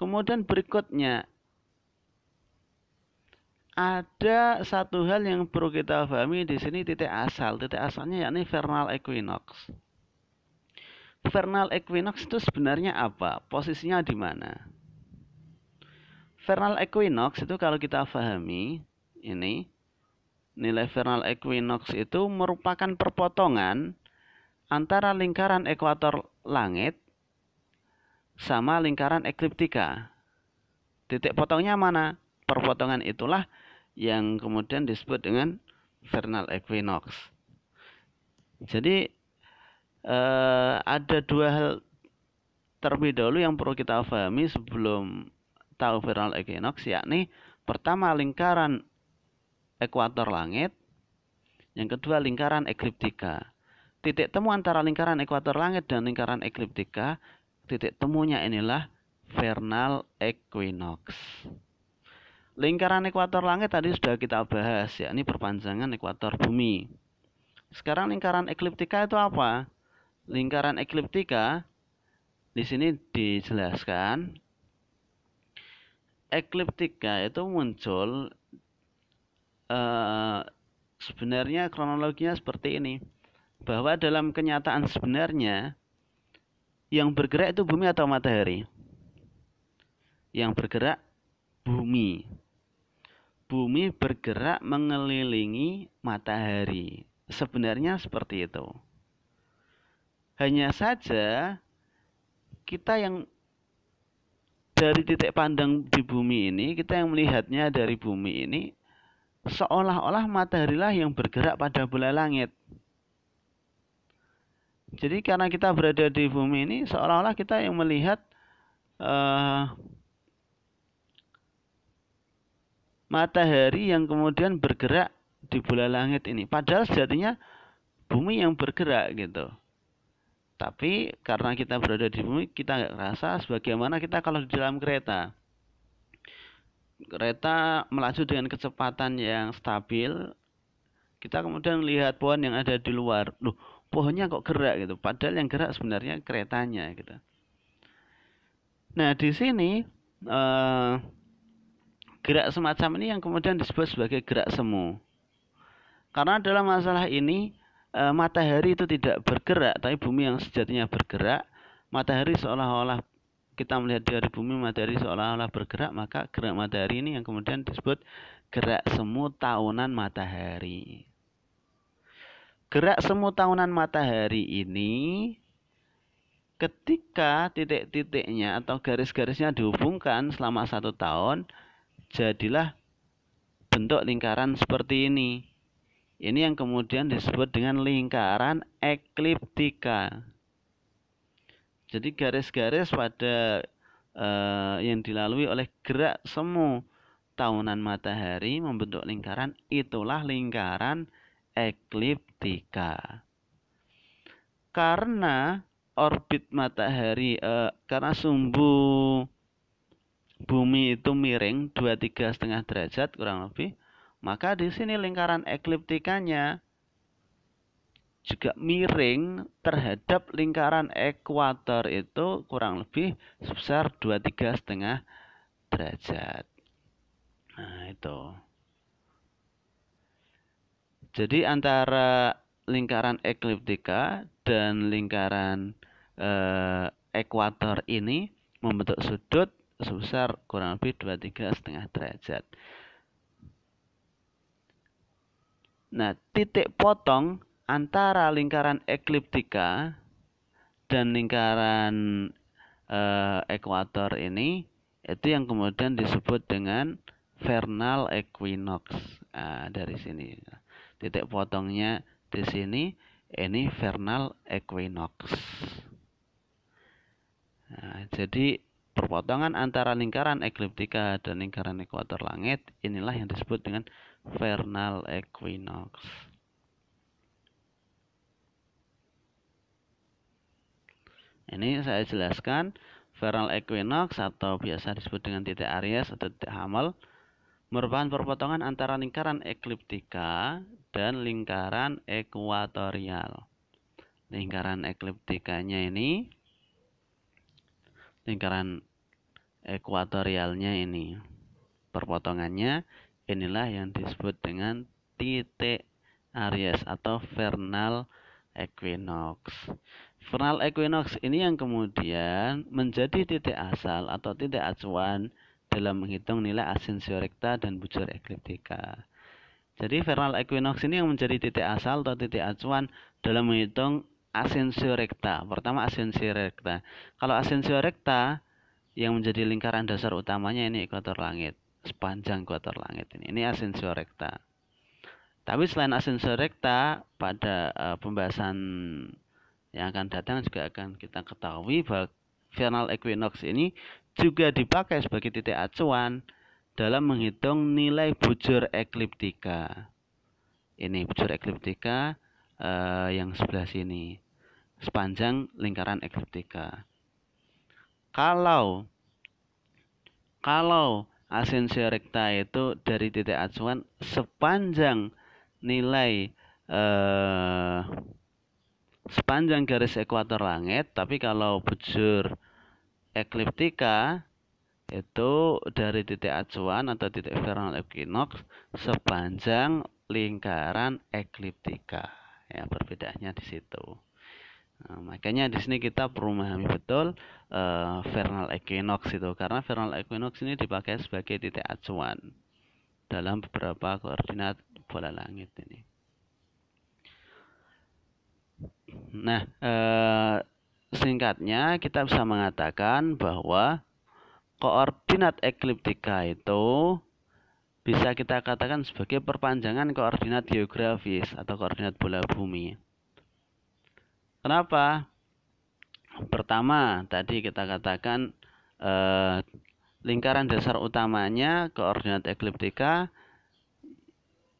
Kemudian berikutnya ada satu hal yang perlu kita pahami di sini, titik asal. Titik asalnya yakni vernal equinox. Vernal equinox itu sebenarnya apa? Posisinya di mana? Vernal equinox itu kalau kita pahami, ini nilai vernal equinox itu merupakan perpotongan antara lingkaran ekuator langit sama lingkaran ekliptika. Titik potongnya mana? Perpotongan itulah yang kemudian disebut dengan vernal equinox. Jadi ada dua hal terlebih dahulu yang perlu kita pahami sebelum tahu vernal equinox, yakni pertama lingkaran ekuator langit, yang kedua lingkaran ekliptika. Titik temu antara lingkaran ekuator langit dan lingkaran ekliptika, titik temunya inilah vernal equinox. Lingkaran ekuator langit tadi sudah kita bahas, yakni perpanjangan ekuator bumi. Sekarang lingkaran ekliptika itu apa? Lingkaran ekliptika di sini dijelaskan. Ekliptika itu muncul sebenarnya kronologinya seperti ini, bahwa dalam kenyataan sebenarnya yang bergerak itu bumi atau matahari? Yang bergerak bumi. Bumi bergerak mengelilingi matahari. Sebenarnya seperti itu. Hanya saja kita yang dari titik pandang di bumi ini, kita yang melihatnya dari bumi ini, seolah-olah mataharilah yang bergerak pada bola langit. Jadi karena kita berada di bumi ini, seolah-olah kita yang melihat matahari yang kemudian bergerak di bola langit ini. Padahal sejatinya bumi yang bergerak gitu. Tapi karena kita berada di bumi, kita nggak rasa sebagaimana kita kalau di dalam kereta. Kereta melaju dengan kecepatan yang stabil. Kita kemudian lihat pohon yang ada di luar. Loh, pohonnya kok gerak gitu. Padahal yang gerak sebenarnya keretanya gitu. Nah, di sini gerak semacam ini yang kemudian disebut sebagai gerak semu. Karena dalam masalah ini matahari itu tidak bergerak, tapi bumi yang sejatinya bergerak. Matahari seolah-olah kita melihat dari bumi, matahari seolah-olah bergerak, maka gerak matahari ini yang kemudian disebut gerak semu tahunan matahari. Gerak semu tahunan matahari ini ketika titik-titiknya atau garis-garisnya dihubungkan selama 1 tahun, jadilah bentuk lingkaran seperti ini. Ini yang kemudian disebut dengan lingkaran ekliptika. Jadi garis-garis pada yang dilalui oleh gerak semu tahunan matahari membentuk lingkaran, itulah lingkaran ekliptika. Karena orbit matahari, karena sumbu bumi itu miring 23,5 derajat kurang lebih, maka di sini lingkaran ekliptikanya juga miring terhadap lingkaran ekuator itu kurang lebih sebesar 23,5 derajat. Nah, itu. Jadi antara lingkaran ekliptika dan lingkaran ekuator ini membentuk sudut sebesar kurang lebih 23,5 derajat. Nah, titik potong antara lingkaran ekliptika dan lingkaran ekuator ini itu yang kemudian disebut dengan vernal equinox. Nah, dari sini titik potongnya di sini, ini vernal equinox. Nah, jadi perpotongan antara lingkaran ekliptika dan lingkaran ekuator langit inilah yang disebut dengan vernal equinox. Ini saya jelaskan, vernal equinox atau biasa disebut dengan titik Aries atau titik Hamel merupakan perpotongan antara lingkaran ekliptika dan lingkaran ekuatorial. Lingkaran ekliptikanya ini, lingkaran ekuatorialnya ini. Perpotongannya inilah yang disebut dengan titik Aries atau vernal equinox. Vernal equinox ini yang kemudian menjadi titik asal atau titik acuan dalam menghitung nilai ascensio recta dan bujur ekliptika. Jadi vernal equinox ini yang menjadi titik asal atau titik acuan dalam menghitung ascensio recta. Pertama ascensio recta. Kalau ascensio recta yang menjadi lingkaran dasar utamanya ini ekuator langit, sepanjang ekuator langit ini. Ini ascensio recta. Tapi selain ascensio recta, pada pembahasan yang akan datang juga akan kita ketahui bahwa vernal equinox ini juga dipakai sebagai titik acuan dalam menghitung nilai bujur ekliptika. Ini bujur ekliptika yang sebelah sini, sepanjang lingkaran ekliptika. Kalau ascensio recta itu dari titik acuan sepanjang nilai sepanjang garis ekuator langit, tapi kalau bujur ekliptika itu dari titik acuan atau titik vernal equinox sepanjang lingkaran ekliptika. Ya, perbedaannya di situ. Nah, makanya di sini kita perlu memahami betul vernal equinox itu, karena vernal equinox ini dipakai sebagai titik acuan dalam beberapa koordinat bola langit ini. Nah, singkatnya kita bisa mengatakan bahwa koordinat ekliptika itu bisa kita katakan sebagai perpanjangan koordinat geografis atau koordinat bola bumi. Kenapa? Pertama, tadi kita katakan lingkaran dasar utamanya koordinat ekliptika,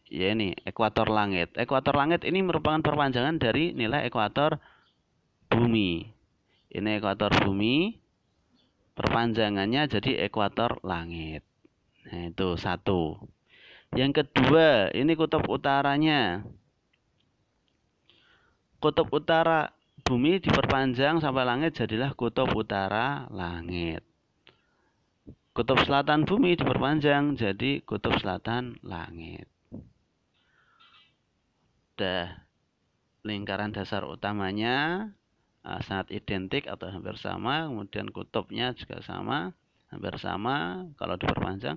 ya ini ekuator langit. Ekuator langit ini merupakan perpanjangan dari nilai ekuator bumi. Ini ekuator bumi, perpanjangannya jadi ekuator langit. Nah, itu satu. Yang kedua, ini kutub utaranya. Kutub utara bumi diperpanjang sampai langit jadilah kutub utara langit. Kutub selatan bumi diperpanjang jadi kutub selatan langit. Lingkaran dasar utamanya sangat identik atau hampir sama, kemudian kutubnya juga sama, hampir sama kalau diperpanjang.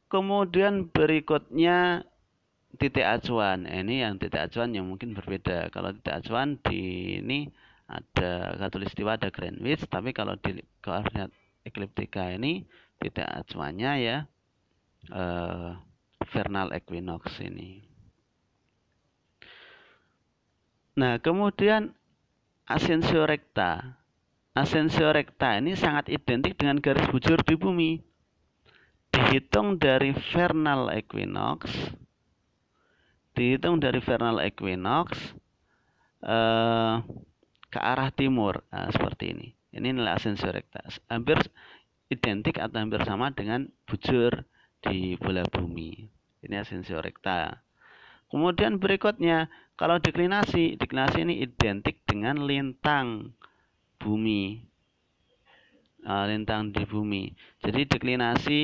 Kemudian berikutnya titik acuan. Ini yang titik acuan yang mungkin berbeda. Kalau titik acuan di ini ada khatulistiwa, ada Greenwich, tapi kalau di koordinat ekliptika ini titik acuannya ya vernal equinox ini. Nah, kemudian ascensio recta. Ascensio recta ini sangat identik dengan garis bujur di bumi. Dihitung dari vernal equinox ke arah timur, seperti ini. Ini nilai ascensio recta, hampir identik atau hampir sama dengan bujur di bola bumi. Ini ascensio recta. Kemudian berikutnya, kalau deklinasi ini identik dengan lintang bumi, lintang di bumi. Jadi deklinasi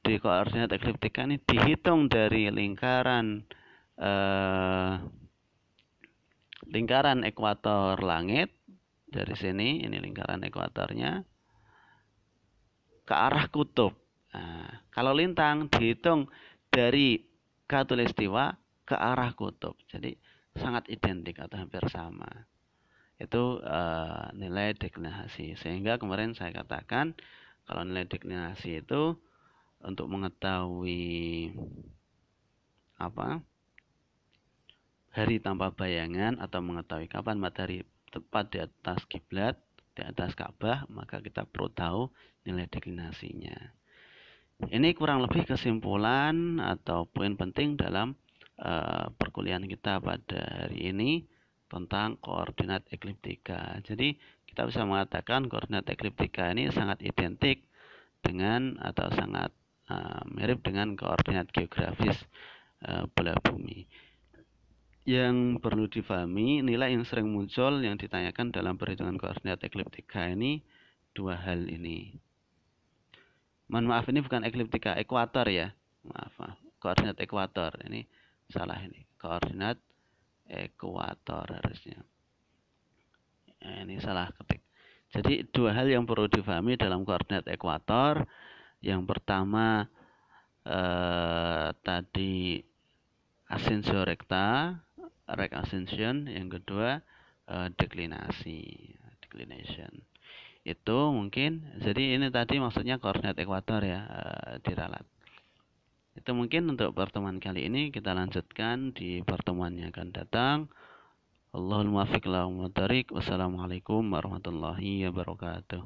di koordinat ekliptika ini dihitung dari lingkaran ekuator langit, dari sini, ini lingkaran ekuatornya, ke arah kutub. Nah, kalau lintang dihitung dari khatulistiwa ke arah kutub, jadi sangat identik atau hampir sama. Itu nilai deklinasi. Sehingga kemarin saya katakan kalau nilai deklinasi itu untuk mengetahui hari tanpa bayangan atau mengetahui kapan matahari tepat di atas kiblat, di atas Ka'bah, maka kita perlu tahu nilai deklinasinya. Ini kurang lebih kesimpulan atau poin penting dalam perkuliahan kita pada hari ini tentang koordinat ekliptika. Jadi kita bisa mengatakan koordinat ekliptika ini sangat identik dengan atau sangat mirip dengan koordinat geografis bola bumi. Yang perlu difahami, nilai yang sering muncul yang ditanyakan dalam perhitungan koordinat ekliptika ini dua hal ini. Mohon maaf, ini bukan ekliptika, ekuator ya. Maaf. Koordinat ekuator. Ini salah ini. Koordinat ekuator harusnya. Ini salah ketik. Jadi dua hal yang perlu difahami dalam koordinat ekuator. Yang pertama tadi ascensio recta, rect ascension. Yang kedua declination. Itu mungkin, jadi ini tadi maksudnya koordinat ekuator ya, diralat. Itu mungkin untuk pertemuan kali ini. Kita lanjutkan di pertemuan yang akan datang. Allahul muwaffiq ila aqwamit thoriq. Wassalamualaikum warahmatullahi wabarakatuh.